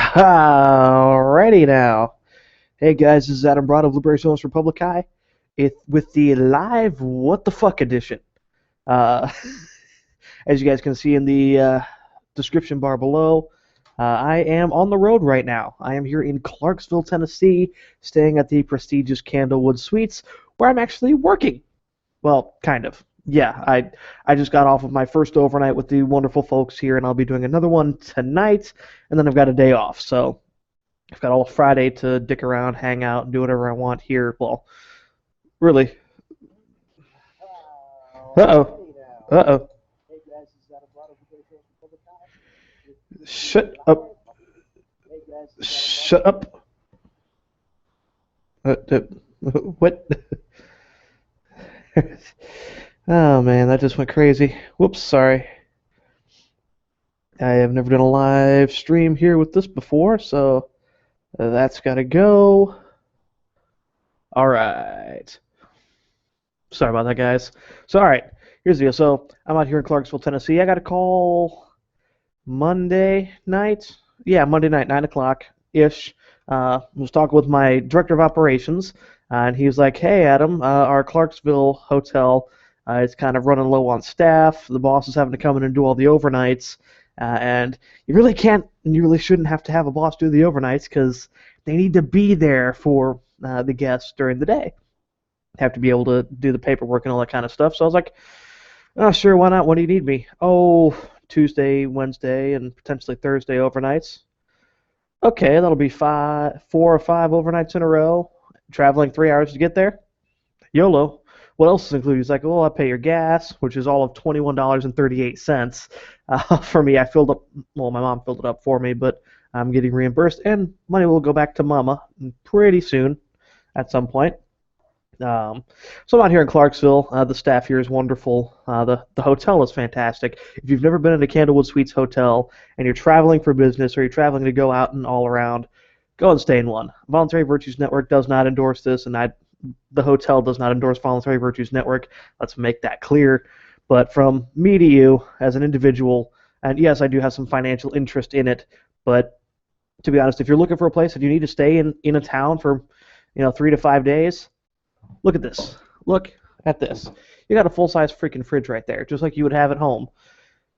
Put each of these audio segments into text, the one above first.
Alrighty now. Hey guys, this is Adam Broad of Liberationis Reipublicae with the live What the Fuck edition. Uh, as you guys can see in the description bar below, I am on the road right now. I am here in Clarksville, Tennessee, staying at the prestigious Candlewood Suites, where I'm actually working. Well, kind of. Yeah, I just got off of my first overnight with the wonderful folks here, and I'll be doing another one tonight, and then I've got a day off. So I've got all Friday to dick around, hang out, and do whatever I want here. Well, really. Uh-oh. Uh-oh. Shut up. Shut up. What? Oh man, that just went crazy. Whoops, sorry. I have never done a live stream here with this before, so that's got to go. All right. Sorry about that, guys. So, all right, here's the deal. So, I'm out here in Clarksville, Tennessee. I got a call Monday night. Yeah, Monday night, 9 o'clock-ish. I was talking with my director of operations, and he was like, hey, Adam, our Clarksville hotel is kind of running low on staff. The boss is having to come in and do all the overnights. And you really can't, and you really shouldn't have to have a boss do the overnights because they need to be there for the guests during the day. Have to be able to do the paperwork and all that kind of stuff. So I was like, oh, sure, why not? When do you need me? Oh, Tuesday, Wednesday, and potentially Thursday overnights. Okay, that'll be 4 or 5 overnights in a row. Traveling 3 hours to get there. YOLO. What else is included? He's like, well, I pay your gas, which is all of $21.38. For me, I filled up, well, my mom filled it up for me, but I'm getting reimbursed, and money will go back to Mama pretty soon at some point. So I'm out here in Clarksville. The staff here is wonderful. The hotel is fantastic. If you've never been in a Candlewood Suites hotel and you're traveling for business or you're traveling to go out and all around, go and stay in one. Voluntary Virtues Network does not endorse this, and the hotel does not endorse Voluntary Virtues Network. Let's make that clear. But from me to you as an individual, and yes, I do have some financial interest in it, but to be honest, if you're looking for a place that you need to stay in a town for 3 to 5 days, look at this. Look at this. You got a full-size freaking fridge right there, just like you would have at home.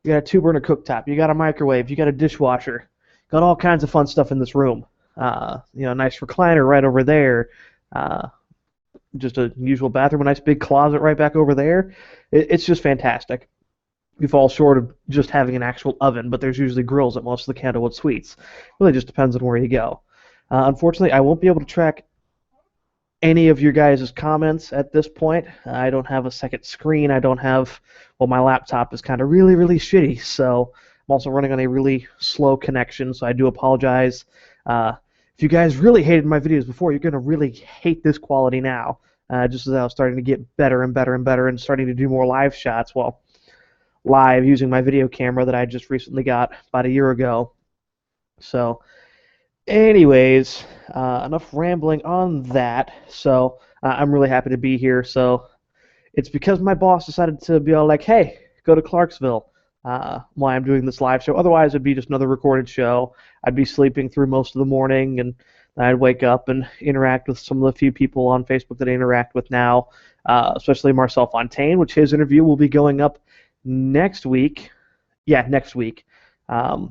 You got a 2-burner cooktop. You got a microwave. You got a dishwasher. Got all kinds of fun stuff in this room. Nice recliner right over there. Just a usual bathroom, a nice big closet right back over there. It's just fantastic. We fall short of just having an actual oven, but there's usually grills at most of the Candlewood Suites. It really just depends on where you go. Unfortunately, I won't be able to track any of your guys' comments at this point. I don't have a second screen. I don't have, well, my laptop is kind of really, really shitty, so I'm also running on a really slow connection, so I do apologize. If you guys really hated my videos before, you're going to really hate this quality now, just as I was starting to get better and better and better and starting to do more live shots, well, live using my video camera that I just recently got about a year ago. So, anyways, enough rambling on that. So I'm really happy to be here. So it's because my boss decided to be all like, hey, go to Clarksville while I'm doing this live show. Otherwise, it'd be just another recorded show. I'd be sleeping through most of the morning, and I'd wake up and interact with some of the few people on Facebook that I interact with now, especially Marcel Fontaine, which his interview will be going up next week. Yeah, next week. I've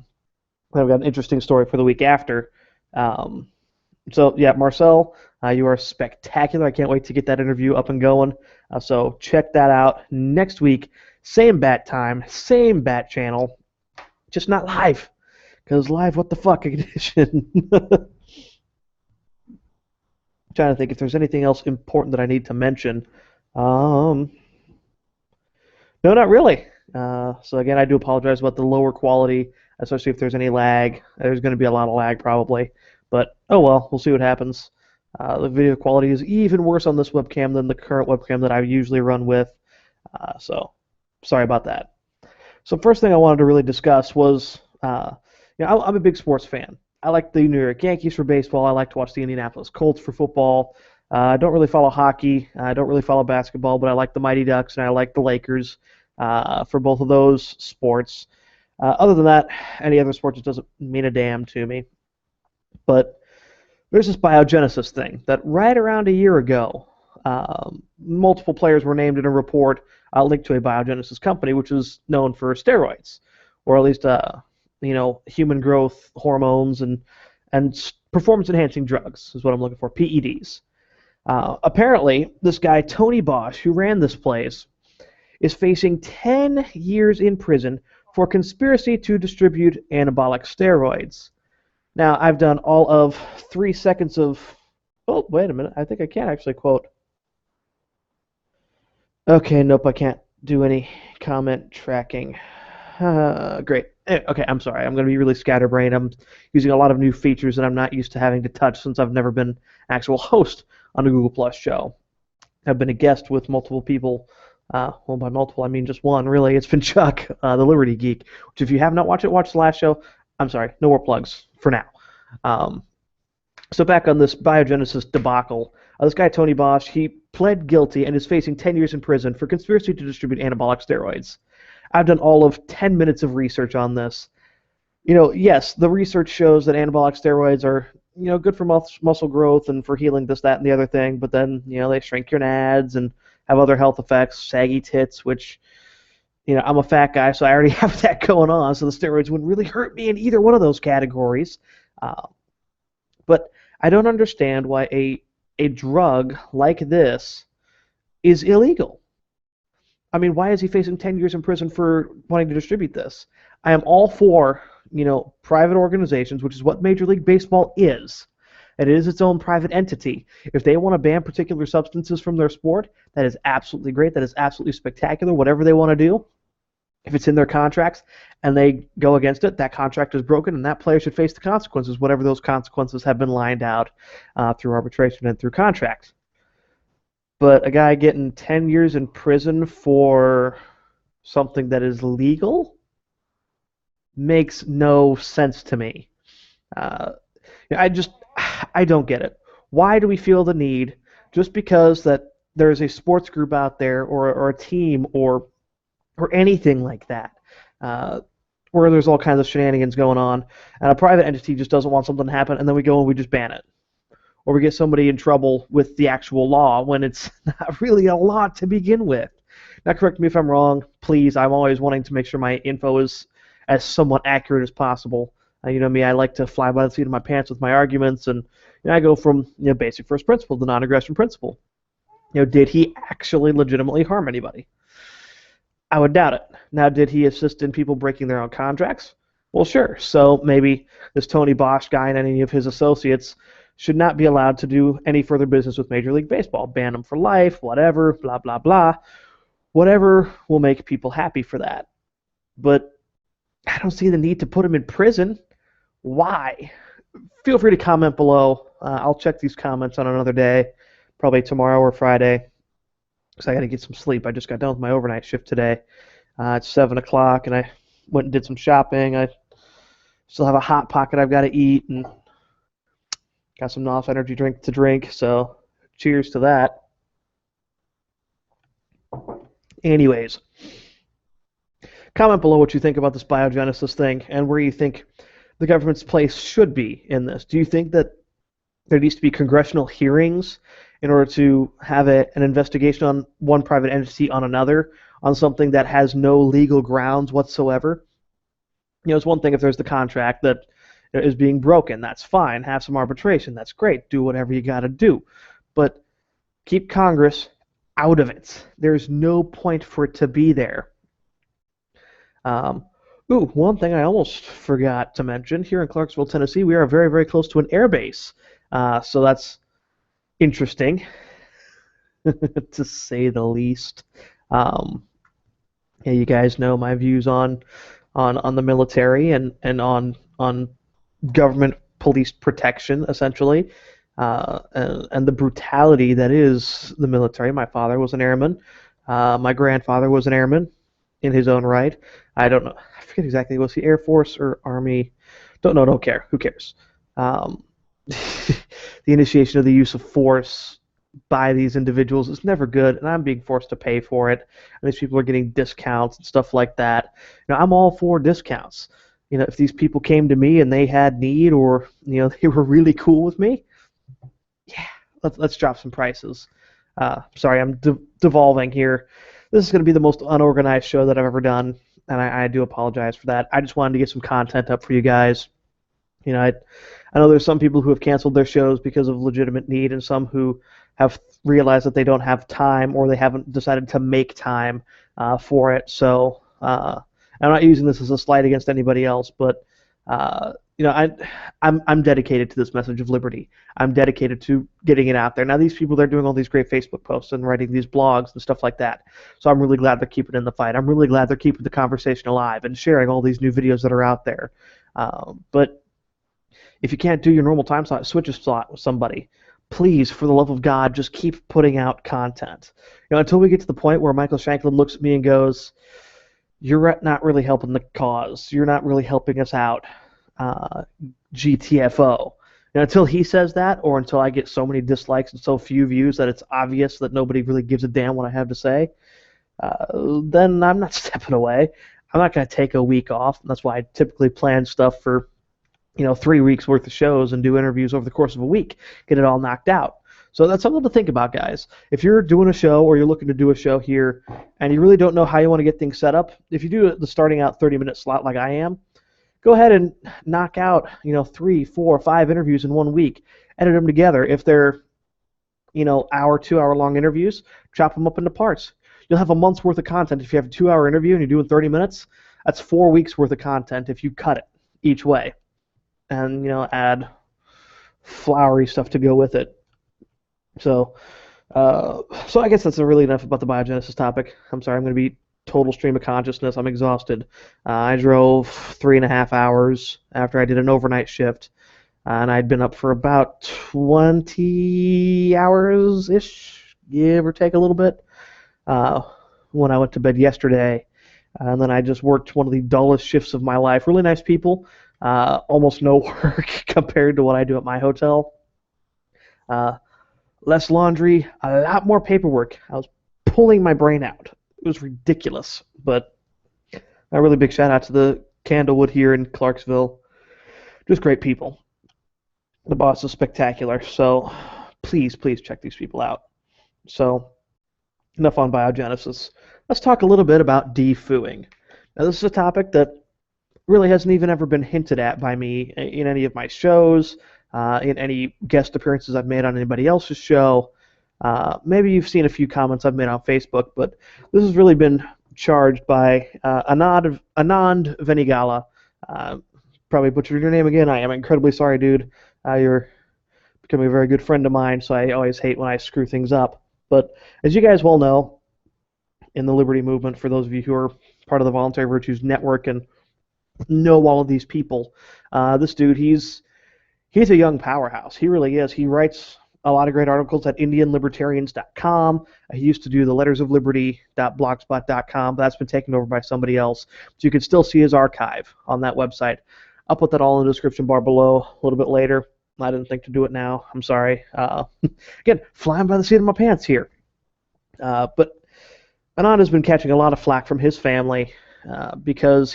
got an interesting story for the week after. So yeah, Marcel, you are spectacular. I can't wait to get that interview up and going. So check that out next week. Same bat time, same bat channel, just not live. Because live, what the fuck edition. Trying to think if there's anything else important that I need to mention. No, not really. So again, I do apologize about the lower quality, especially if there's any lag. There's going to be a lot of lag probably. But, oh well, we'll see what happens. The video quality is even worse on this webcam than the current webcam that I usually run with. So, sorry about that. So first thing I wanted to really discuss was, I'm a big sports fan. I like the New York Yankees for baseball. I like to watch the Indianapolis Colts for football. I don't really follow hockey. I don't really follow basketball, but I like the Mighty Ducks and I like the Lakers for both of those sports. Other than that, any other sport just doesn't mean a damn to me. But there's this biogenesis thing that right around a year ago, multiple players were named in a report linked to a biogenesis company, which is known for steroids, or at least human growth hormones and performance enhancing drugs is what I'm looking for, PEDs. Apparently, this guy Tony Bosch, who ran this place, is facing 10 years in prison for conspiracy to distribute anabolic steroids. Now, I've done all of 3 seconds of. Oh, wait a minute. I think I can actually quote. Okay, nope, I can't do any comment tracking. Great. Okay, I'm sorry. I'm going to be really scatterbrained. I'm using a lot of new features that I'm not used to having to touch since I've never been an actual host on a Google Plus show. I've been a guest with multiple people. Well, by multiple, I mean just one, really. It's been Chuck, the Liberty Geek, which if you have not watched it, watch the last show. I'm sorry, no more plugs for now. So back on this biogenesis debacle, this guy Tony Bosch, he pled guilty and is facing 10 years in prison for conspiracy to distribute anabolic steroids. I've done all of 10 minutes of research on this. Yes, the research shows that anabolic steroids are, good for muscle growth and for healing this, that, and the other thing, but then, they shrink your nads and have other health effects, saggy tits, which, I'm a fat guy, so I already have that going on, so the steroids wouldn't really hurt me in either one of those categories. But I don't understand why a drug like this is illegal. I mean, why is he facing 10 years in prison for wanting to distribute this? I am all for, private organizations, which is what Major League Baseball is. It is its own private entity. If they want to ban particular substances from their sport, that is absolutely great. That is absolutely spectacular, whatever they want to do. If it's in their contracts and they go against it, that contract is broken and that player should face the consequences, whatever those consequences have been lined out through arbitration and through contract. But a guy getting 10 years in prison for something that is legal makes no sense to me. I don't get it. Why do we feel the need, just because that there's a sports group out there or a team or anything like that, where there's all kinds of shenanigans going on, and a private entity just doesn't want something to happen, and then we go and we just ban it? Or we get somebody in trouble with the actual law when it's not really a law to begin with. Now, correct me if I'm wrong, please. I'm always wanting to make sure my info is as somewhat accurate as possible. You know me, I like to fly by the seat of my pants with my arguments, and I go from basic first principle to non-aggression principle. Did he actually legitimately harm anybody? I would doubt it. Now, did he assist in people breaking their own contracts? Well, sure. So maybe this Tony Bosch guy and any of his associates should not be allowed to do any further business with Major League Baseball. Ban them for life, whatever, blah, blah, blah. Whatever will make people happy for that. But I don't see the need to put him in prison. Why? Feel free to comment below. I'll check these comments on another day, probably tomorrow or Friday, because I got to get some sleep. I just got done with my overnight shift today. It's 7 o'clock, and I went and did some shopping. I still have a Hot Pocket I've got to eat, and got some NOS energy drink to drink, so cheers to that. Anyways, comment below what you think about this biogenesis thing and where you think the government's place should be in this. Do you think that there needs to be congressional hearings in order to have an investigation on one private entity on another on something that has no legal grounds whatsoever? It's one thing if there's the contract that is being broken. That's fine. Have some arbitration. That's great. Do whatever you got to do. But keep Congress out of it. There's no point for it to be there. One thing I almost forgot to mention. Here in Clarksville, Tennessee, we are very, very close to an air base. So that's interesting, to say the least. You guys know my views on the military and on government police protection, essentially, and the brutality that is the military. My father was an airman. My grandfather was an airman in his own right. I don't know. I forget exactly. Was he Air Force or Army? Don't know. Don't care. Who cares? The initiation of the use of force by these individuals is never good, and I'm being forced to pay for it. And these people are getting discounts and stuff like that. I'm all for discounts. If these people came to me and they had need, or they were really cool with me, yeah, let's drop some prices. Sorry, I'm devolving here. This is going to be the most unorganized show that I've ever done, and I do apologize for that. I just wanted to get some content up for you guys. I know there's some people who have canceled their shows because of legitimate need, and some who have realized that they don't have time, or they haven't decided to make time for it. So I'm not using this as a slight against anybody else, but I'm dedicated to this message of liberty. I'm dedicated to getting it out there. Now, these people, they're doing all these great Facebook posts and writing these blogs and stuff like that. So I'm really glad they're keeping in the fight. I'm really glad they're keeping the conversation alive and sharing all these new videos that are out there. But if you can't do your normal time slot, switch a slot with somebody. Please, for the love of God, just keep putting out content. Until we get to the point where Michael Shanklin looks at me and goes, "You're not really helping the cause. You're not really helping us out, GTFO." Until he says that, or until I get so many dislikes and so few views that it's obvious that nobody really gives a damn what I have to say, then I'm not stepping away. I'm not going to take a week off. That's why I typically plan stuff for 3 weeks worth of shows and do interviews over the course of a week, get it all knocked out. So that's something to think about, guys. If you're doing a show, or you're looking to do a show here, and you really don't know how you want to get things set up, if you do the starting out 30-minute slot like I am, go ahead and knock out 3, 4, 5 interviews in 1 week, edit them together. If they're hour, 2-hour long interviews, chop them up into parts. You'll have a month's worth of content. If you have a 2-hour interview and you're doing 30 minutes, that's 4 weeks worth of content if you cut it each way. And add flowery stuff to go with it. So I guess that's really enough about the biogenesis topic. I'm sorry, I'm going to be total stream of consciousness. I'm exhausted. I drove 3.5 hours after I did an overnight shift, and I'd been up for about 20 hours ish, give or take a little bit, when I went to bed yesterday. And then I just worked one of the dullest shifts of my life. Really nice people. Almost no work compared to what I do at my hotel. Less laundry, a lot more paperwork. I was pulling my brain out. It was ridiculous. But a really big shout out to the Candlewood here in Clarksville. Just great people. The boss is spectacular. So please check these people out. So enough on biogenesis. Let's talk a little bit about defooing. Now, this is a topic that really hasn't even ever been hinted at by me in any of my shows, in any guest appearances I've made on anybody else's show. Maybe you've seen a few comments I've made on Facebook, but this has really been charged by Anand Venigala. Probably butchered your name again. I am incredibly sorry, dude. You're becoming a very good friend of mine, so I always hate when I screw things up. But as you guys well know, in the liberty movement, for those of you who are part of the Voluntary Virtues Network and know all of these people, this dude, he's a young powerhouse. He really is. He writes a lot of great articles at IndianLibertarians.com. He used to do the lettersofliberty.blogspot.com, but that's been taken over by somebody else. So you can still see his archive on that website. I'll put that all in the description bar below a little bit later. I didn't think to do it now. I'm sorry. Again, flying by the seat of my pants here. But Anand has been catching a lot of flack from his family because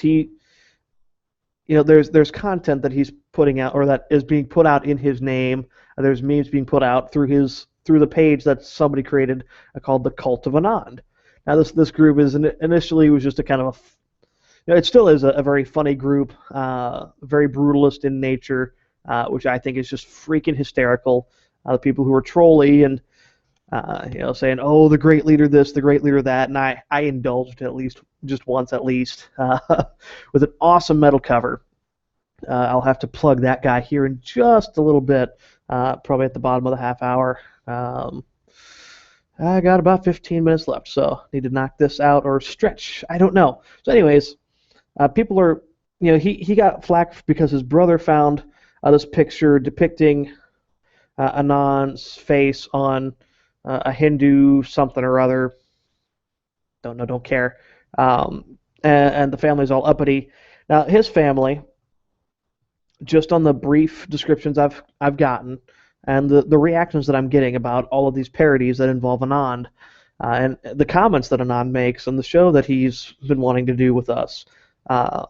there's content that he's putting out, or that is being put out in his name. There's memes being put out through the page that somebody created called the Cult of Anand. Now this group initially was just a kind of it still is a very funny group, very brutalist in nature, which I think is just freaking hysterical. The people who are trolly and saying, "Oh, the great leader this, the great leader that," and I indulged at least just once with an awesome metal cover. I'll have to plug that guy here in just a little bit, probably at the bottom of the half hour. I got about 15 minutes left, so need to knock this out or stretch. I don't know. So anyways, people are, he got flack because his brother found this picture depicting Anand's face on a Hindu something or other. Don't know, don't care. And the family's all uppity. Now, his family, just on the brief descriptions I've gotten, and the reactions that I'm getting about all of these parodies that involve Anand, and the comments that Anand makes on the show that he's been wanting to do with us. Uh,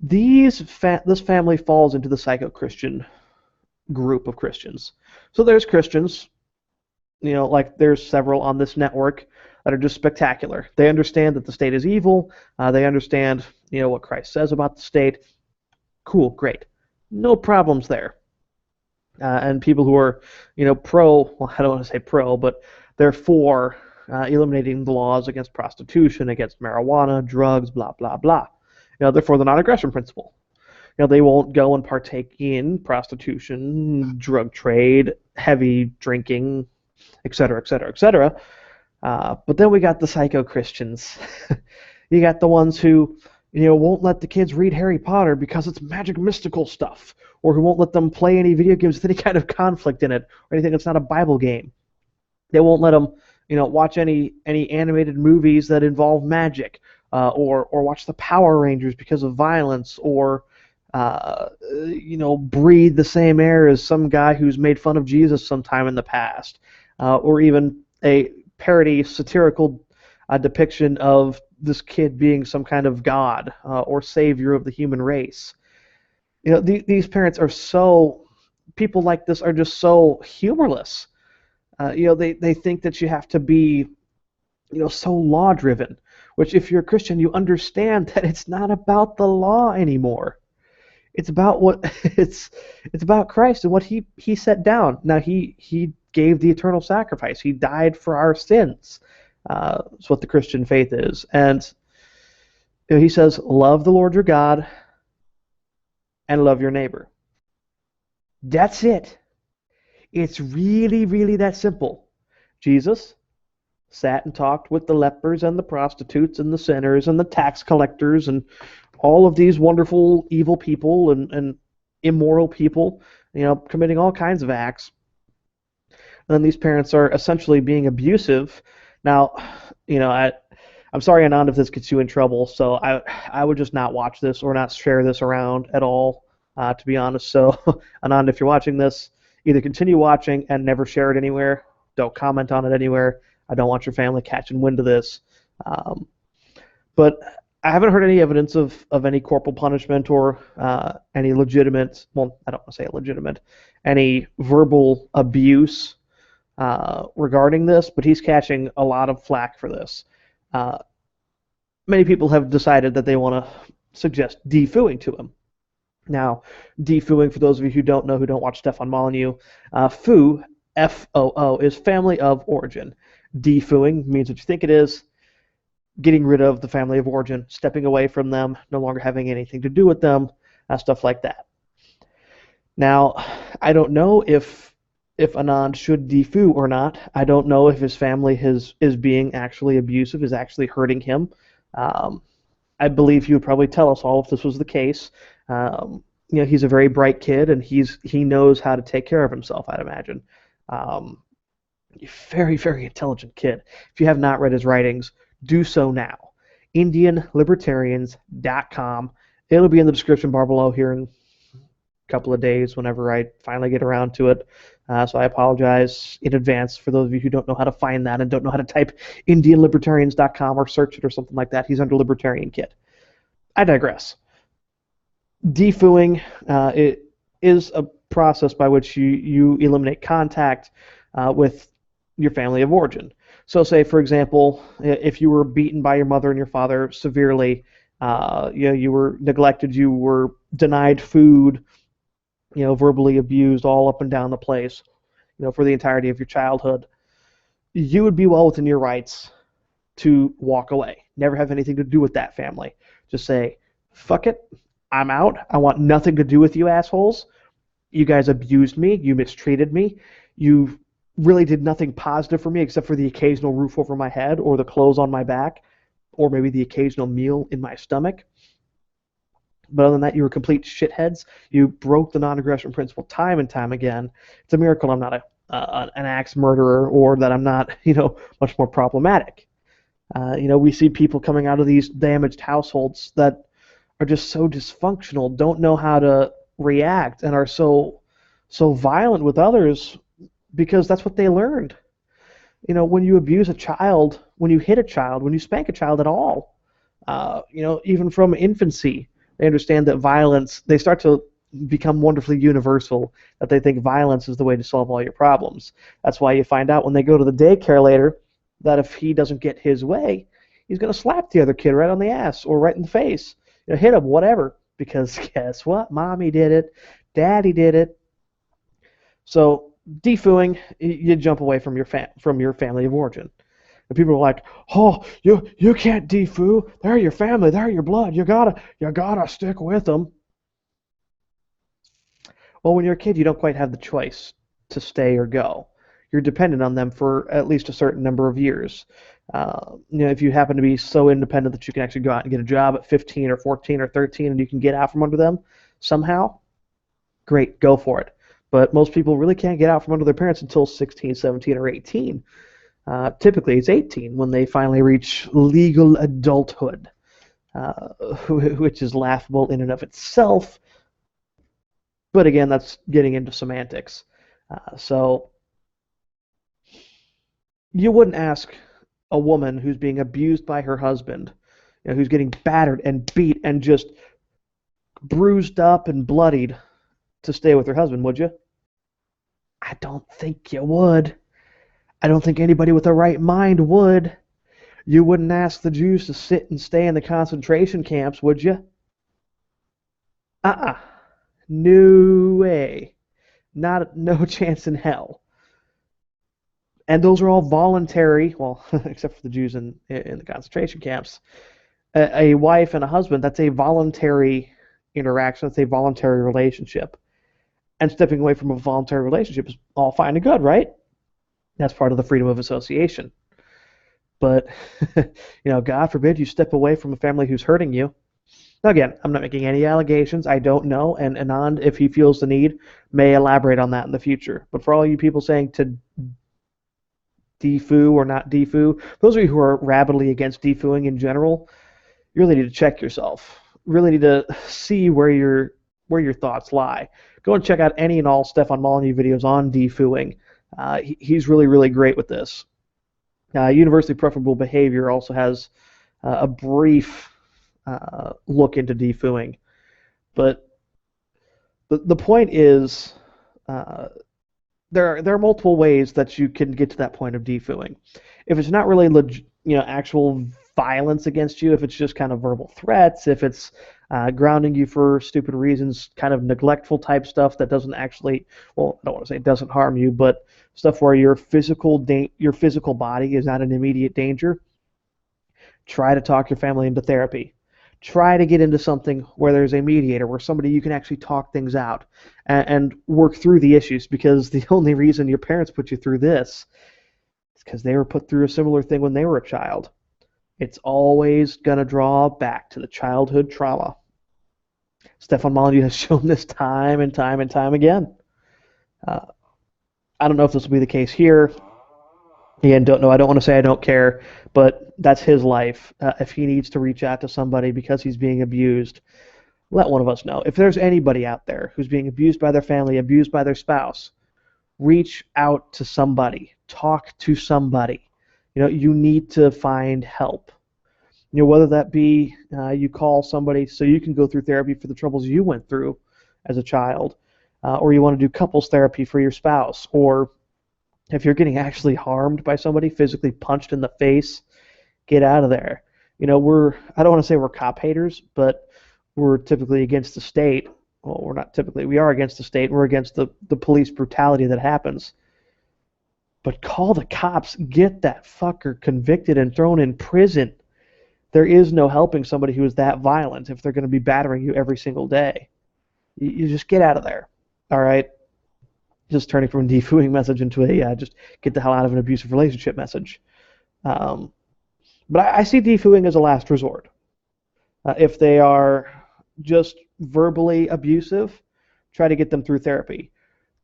this family falls into the psycho-Christian group of Christians. So there's Christians, like there's several on this network that are just spectacular. They understand that the state is evil. They understand, what Christ says about the state. Cool, great. No problems there. And people who are, pro, well, I don't want to say pro, but they're for eliminating the laws against prostitution, against marijuana, drugs, blah, blah, blah. They're for the non-aggression principle. They won't go and partake in prostitution, drug trade, heavy drinking, et cetera, et cetera, et cetera. But then we got the psycho-Christians. You got the ones who, won't let the kids read Harry Potter because it's magic mystical stuff, or who won't let them play any video games with any kind of conflict in it, or anything that's not a Bible game. They won't let them, watch any animated movies that involve magic, or watch the Power Rangers because of violence, or breathe the same air as some guy who's made fun of Jesus sometime in the past, or even a parody, satirical depiction of this kid being some kind of god or savior of the human race. These parents are people like this are just so humorless. They think that you have to be, so law-driven, which if you're a Christian, you understand that it's not about the law anymore. It's about it's about Christ and what he set down. Now he gave the eternal sacrifice. He died for our sins. That's what the Christian faith is. And he says, love the Lord your God and love your neighbor. That's it. It's really, really that simple. Jesus sat and talked with the lepers and the prostitutes and the sinners and the tax collectors and all of these wonderful evil people and immoral people, committing all kinds of acts. And then these parents are essentially being abusive. Now, I'm sorry, Anand, if this gets you in trouble, so I would just not watch this or not share this around at all, to be honest. So, Anand, if you're watching this, either continue watching and never share it anywhere. Don't comment on it anywhere. I don't want your family catching wind of this. But I haven't heard any evidence of any corporal punishment or any legitimate, well, I don't want to say legitimate, any verbal abuse regarding this, but he's catching a lot of flack for this. Many people have decided that they want to suggest defooing to him. Now, defooing, for those of you who don't know, who don't watch Stefan Molyneux, foo, F-O-O, is family of origin. Defooing means what you think it is, getting rid of the family of origin, stepping away from them, no longer having anything to do with them, stuff like that. Now, I don't know if Anand should defoo or not. I don't know if his family is being actually abusive, is actually hurting him. I believe he would probably tell us all if this was the case. He's a very bright kid, and he knows how to take care of himself, I'd imagine. Very, very intelligent kid. If you have not read his writings, do so now. IndianLibertarians.com. It'll be in the description bar below here in a couple of days whenever I finally get around to it. So I apologize in advance for those of you who don't know how to find that and don't know how to type IndianLibertarians.com or search it or something like that. He's under Libertarian Kid. I digress. Defooing it is a process by which you eliminate contact with your family of origin. So say, for example, if you were beaten by your mother and your father severely, you were neglected, you were denied food, verbally abused all up and down the place, for the entirety of your childhood, you would be well within your rights to walk away, never have anything to do with that family. Just say, fuck it, I'm out. I want nothing to do with you assholes. You guys abused me. You mistreated me. You really did nothing positive for me except for the occasional roof over my head or the clothes on my back or maybe the occasional meal in my stomach. But other than that, you were complete shitheads. You broke the non-aggression principle time and time again. It's a miracle I'm not an axe murderer or that I'm not, much more problematic. We see people coming out of these damaged households that are just so dysfunctional, don't know how to react, and are so so violent with others because that's what they learned. When you abuse a child, when you hit a child, when you spank a child at all, even from infancy, they understand that violence, they start to become wonderfully universal, that they think violence is the way to solve all your problems. That's why you find out when they go to the daycare later that if he doesn't get his way, he's going to slap the other kid right on the ass or right in the face, hit him, whatever, because guess what? Mommy did it, daddy did it. So defooing, you jump away from your family of origin. And people are like, "Oh, you can't defoo. They're your family. They're your blood. You gotta stick with them." Well, when you're a kid, you don't quite have the choice to stay or go. You're dependent on them for at least a certain number of years. If you happen to be so independent that you can actually go out and get a job at 15 or 14 or 13 and you can get out from under them somehow, great, go for it. But most people really can't get out from under their parents until 16, 17, or 18. Typically, it's 18 when they finally reach legal adulthood, which is laughable in and of itself. But again, that's getting into semantics. So you wouldn't ask a woman who's being abused by her husband, who's getting battered and beat and just bruised up and bloodied, to stay with her husband, would you? I don't think you would. I don't think anybody with a right mind would. You wouldn't ask the Jews to sit and stay in the concentration camps, would you? Uh-uh. No way. No chance in hell. And those are all voluntary, well, except for the Jews in the concentration camps. A wife and a husband, that's a voluntary interaction. That's a voluntary relationship. And stepping away from a voluntary relationship is all fine and good, right? That's part of the freedom of association. But, God forbid you step away from a family who's hurting you. Now, again, I'm not making any allegations. I don't know. And Anand, if he feels the need, may elaborate on that in the future. But for all you people saying to defoo or not defoo, those of you who are rabidly against defooing in general, you really need to check yourself. Really need to see where your thoughts lie. Go and check out any and all Stefan Molyneux videos on defooing. He's really, really great with this. Universally Preferable Behavior also has a brief look into defooing. But the point is, there are multiple ways that you can get to that point of defooing. If it's not really actual violence against you, if it's just kind of verbal threats, if it's grounding you for stupid reasons, kind of neglectful type stuff that doesn't actually, well, I don't want to say it doesn't harm you, but stuff where your physical body is not in immediate danger, try to talk your family into therapy. Try to get into something where there's a mediator, where somebody you can actually talk things out and work through the issues, because the only reason your parents put you through this is because they were put through a similar thing when they were a child. It's always going to draw back to the childhood trauma. Stefan Molyneux has shown this time and time and time again. I don't know if this will be the case here. Again, don't know. I don't want to say I don't care, but that's his life. If he needs to reach out to somebody because he's being abused, let one of us know. If there's anybody out there who's being abused by their family, abused by their spouse, reach out to somebody. Talk to somebody. You need to find help. Whether that be you call somebody so you can go through therapy for the troubles you went through as a child, or you want to do couples therapy for your spouse, or if you're getting actually harmed by somebody, physically punched in the face, get out of there. I don't want to say we're cop haters, but we're typically against the state. Well, we're not typically. We are against the state. We're against the police brutality that happens. But call the cops. Get that fucker convicted and thrown in prison. There is no helping somebody who is that violent if they're going to be battering you every single day. You just get out of there. All right? Just turning from a defooing message into a just get the hell out of an abusive relationship message. But I see defooing as a last resort. If they are just verbally abusive, try to get them through therapy.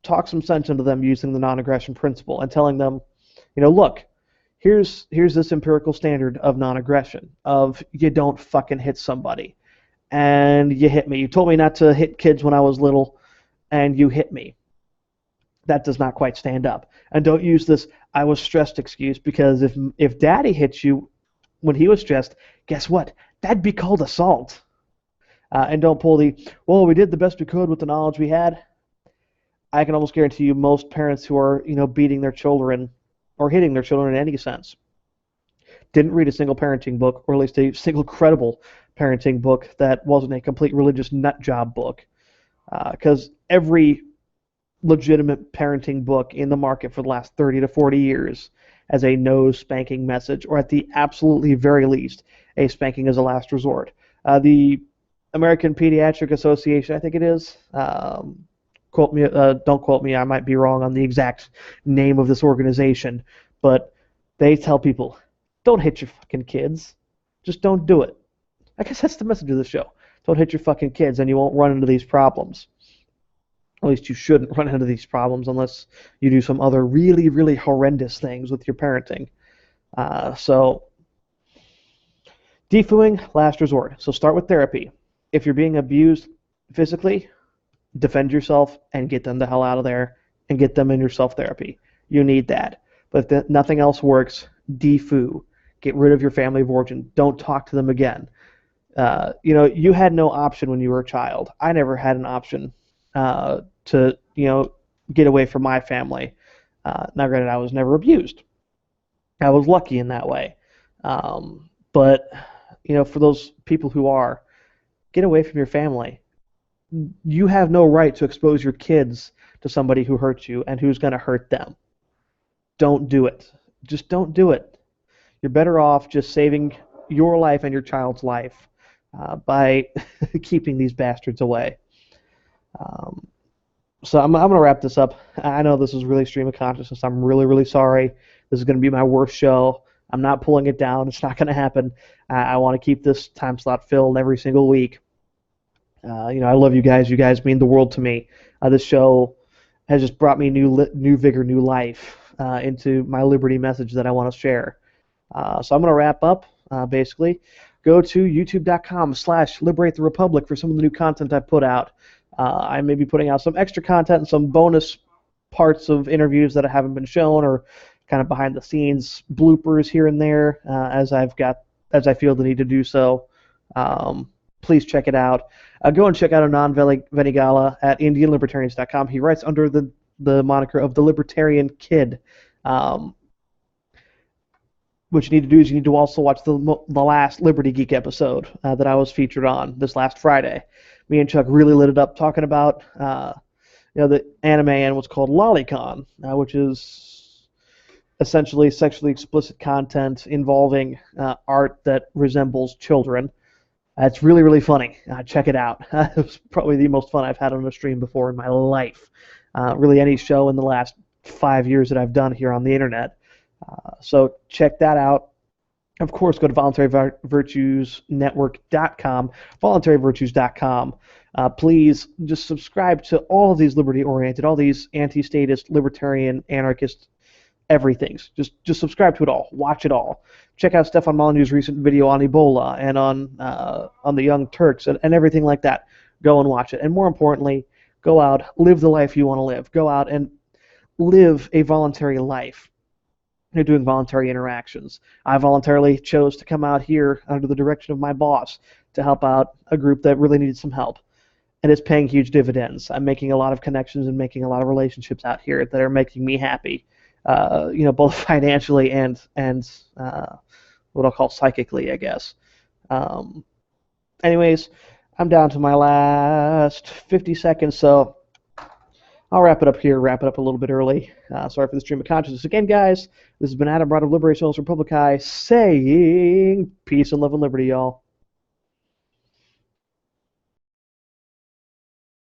Talk some sense into them using the non-aggression principle and telling them, look, here's this empirical standard of non-aggression, of you don't fucking hit somebody. And you hit me. You told me not to hit kids when I was little, and you hit me. that does not quite stand up. And don't use this "I was stressed" excuse, because if daddy hits you when he was stressed, guess what? That'd be called assault. And don't pull the, well, we did the best we could with the knowledge we had. I can almost guarantee you most parents who are, beating their children or hitting their children in any sense didn't read a single parenting book, or at least a single credible parenting book that wasn't a complete religious nut job book. Because every legitimate parenting book in the market for the last 30 to 40 years has a no spanking message, or at the absolutely very least, a spanking as a last resort. The American Pediatric Association, I think it is, don't quote me, I might be wrong on the exact name of this organization, but they tell people, don't hit your fucking kids. Just don't do it. I guess that's the message of the show. Don't hit your fucking kids and you won't run into these problems. At least you shouldn't run into these problems unless you do some other really, really horrendous things with your parenting. So, defooing, last resort. So start with therapy. If you're being abused physically, defend yourself and get them the hell out of there and get them in your self-therapy. You need that. But if nothing else works, defoo. Get rid of your family of origin. Don't talk to them again. You had no option when you were a child. I never had an option to get away from my family. Now, granted, I was never abused. I was lucky in that way. But for those people who are, get away from your family. You have no right to expose your kids to somebody who hurts you and who's going to hurt them. Don't do it. Just don't do it. You're better off just saving your life and your child's life by keeping these bastards away. So I'm going to wrap this up. I know this is really stream of consciousness. I'm really, really sorry. This is going to be my worst show. I'm not pulling it down. It's not going to happen. I want to keep this time slot filled every single week. I love you guys. You guys mean the world to me. This show has just brought me new vigor, new life into my liberty message that I want to share. So I'm going to wrap up, basically. Go to youtube.com/Liberate the Republic for some of the new content I put out. I may be putting out some extra content and some bonus parts of interviews that haven't been shown, or kind of behind the scenes bloopers here and there as I feel the need to do so. Please check it out. Go and check out Anand Venigala at IndianLibertarians.com. He writes under the moniker of the Libertarian Kid. What you need to do is you need to also watch the last Liberty Geek episode that I was featured on this last Friday. Me and Chuck really lit it up talking about the anime and what's called Lolicon, which is essentially sexually explicit content involving art that resembles children. It's really, really funny. Check it out. It was probably the most fun I've had on a stream before in my life. Really any show in the last 5 years that I've done here on the internet. So check that out. Of course, go to voluntaryvirtuesnetwork.com, voluntaryvirtues.com. Please just subscribe to all of these liberty-oriented, all these anti-statist, libertarian, anarchist everything's. Just subscribe to it all. Watch it all. Check out Stefan Molyneux's recent video on Ebola and on the Young Turks and everything like that. Go and watch it. And more importantly, go out, live the life you want to live. Go out and live a voluntary life. You're doing voluntary interactions. I voluntarily chose to come out here under the direction of my boss to help out a group that really needed some help. And it's paying huge dividends. I'm making a lot of connections and making a lot of relationships out here that are making me happy. Both financially and what I'll call psychically, I guess. Anyways, I'm down to my last 50 seconds, so I'll wrap it up here, wrap it up a little bit early. Sorry for the stream of consciousness. Again, guys, this has been Adam Broad of Liberationis Reipublicae saying peace and love and liberty, y'all.